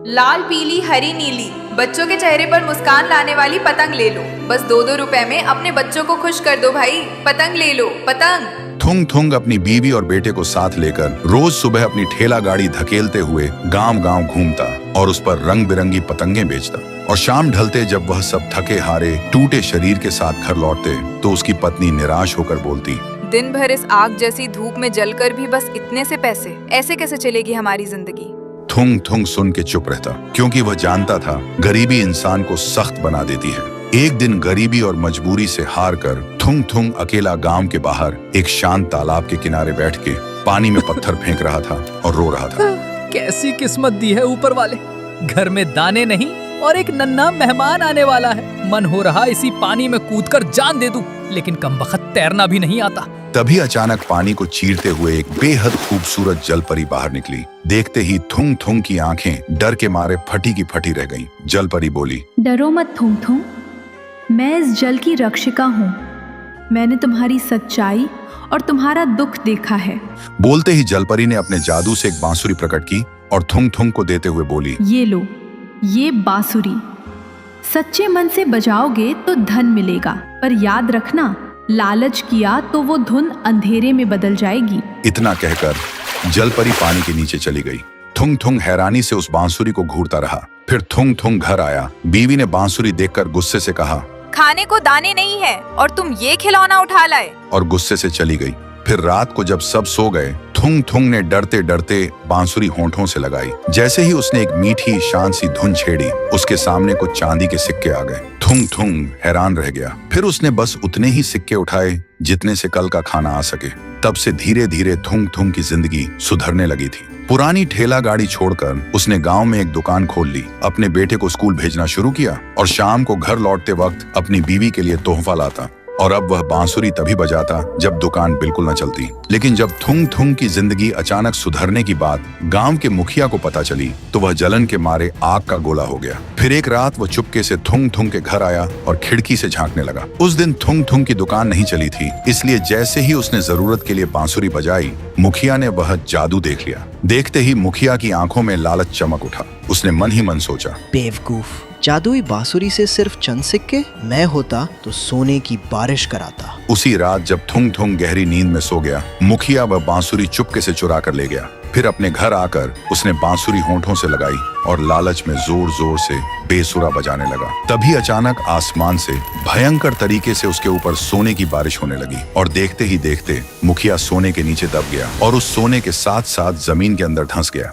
लाल पीली हरी नीली, बच्चों के चेहरे पर मुस्कान लाने वाली पतंग ले लो। बस 2-2 रुपए में अपने बच्चों को खुश कर दो भाई। पतंग ले लो, पतंग। थुंग थुंग अपनी बीवी और बेटे को साथ लेकर रोज सुबह अपनी ठेला गाड़ी धकेलते हुए गांव-गांव घूमता और उस पर रंग बिरंगी पतंगें बेचता। और शाम ढलते जब वह सब थके हारे टूटे शरीर के साथ घर लौटते तो उसकी पत्नी निराश होकर बोलती, दिन भर इस आग जैसी धूप में जलकर भी बस इतने से पैसे, ऐसे कैसे चलेगी हमारी जिंदगी। थुंग थुंग सुन के चुप रहता, क्योंकि वह जानता था गरीबी इंसान को सख्त बना देती है। एक दिन गरीबी और मजबूरी से हार कर थुंग थुंग अकेला गांव के बाहर एक शांत तालाब के किनारे बैठ के पानी में पत्थर फेंक रहा था और रो रहा था। कैसी किस्मत दी है ऊपर वाले, घर में दाने नहीं और एक नन्हा मेहमान आने वाला है। मन हो रहा इसी पानी में कूदकर जान दे दूं, लेकिन कमबख्त तैरना भी नहीं आता। तभी अचानक पानी को चीरते हुए एक बेहद खूबसूरत जलपरी बाहर निकली। देखते ही थुंग थुंग की आंखें डर के मारे फटी की फटी रह गईं। जलपरी बोली, डरो मत थुंग थुंग, मैं इस जल की रक्षिका हूँ। मैंने तुम्हारी सच्चाई और तुम्हारा दुख देखा है। बोलते ही जलपरी ने अपने जादू से एक बांसुरी प्रकट की और थुंग थुंग को देते हुए बोली, ये लो, ये बांसुरी सच्चे मन से बजाओगे तो धन मिलेगा, पर याद रखना लालच किया तो वो धुन अंधेरे में बदल जाएगी। इतना कहकर जलपरी पानी के नीचे चली गई। थुंग थुंग हैरानी से उस बांसुरी को घूरता रहा। फिर थुंग थुंग घर आया। बीवी ने बांसुरी देखकर गुस्से से कहा, खाने को दाने नहीं है और तुम ये खिलौना उठा लाए, और गुस्से से चली गई। फिर रात को जब सब सो गए, थुंग थुंग ने डरते डरते बांसुरी होंठों से लगाई। जैसे ही उसने एक मीठी शांत सी धुन छेड़ी, उसके सामने कुछ चांदी के सिक्के आ गए। थुंग थुंग हैरान रह गया। फिर उसने बस उतने ही सिक्के उठाए जितने से कल का खाना आ सके। तब से धीरे धीरे थुंग थुंग की जिंदगी सुधरने लगी थी। पुरानी ठेला गाड़ी छोड़कर उसने गांव में एक दुकान खोल ली, अपने बेटे को स्कूल भेजना शुरू किया और शाम को घर लौटते वक्त अपनी बीवी के लिए तोहफा लाता। और अब वह बांसुरी तभी बजाता जब दुकान बिल्कुल न चलती। लेकिन जब थुंग थुंग की जिंदगी अचानक सुधरने की बात गांव के मुखिया को पता चली तो वह जलन के मारे आग का गोला हो गया। फिर एक रात वह चुपके से थुंग थुंग के घर आया और खिड़की से झांकने लगा। उस दिन थुंग थुंग की दुकान नहीं चली थी, इसलिए जैसे ही उसने जरूरत के लिए बांसुरी बजाई, मुखिया ने वह जादू देख लिया। देखते ही मुखिया की आंखों में लालच चमक उठा। उसने मन ही मन सोचा, बेवकूफ, जादुई बांसुरी से सिर्फ चंद सिक्के, मैं होता तो सोने की बारिश कराता। उसी रात जब थुंग थुंग गहरी नींद में सो गया, मुखिया वह बांसुरी चुपके से चुरा कर ले गया। फिर अपने घर आकर उसने बांसुरी होंठों से लगाई और लालच में जोर जोर से बेसुरा बजाने लगा। तभी अचानक आसमान से भयंकर तरीके से उसके ऊपर सोने की बारिश होने लगी और देखते ही देखते मुखिया सोने के नीचे दब गया और उस सोने के साथ साथ जमीन के अंदर धंस गया।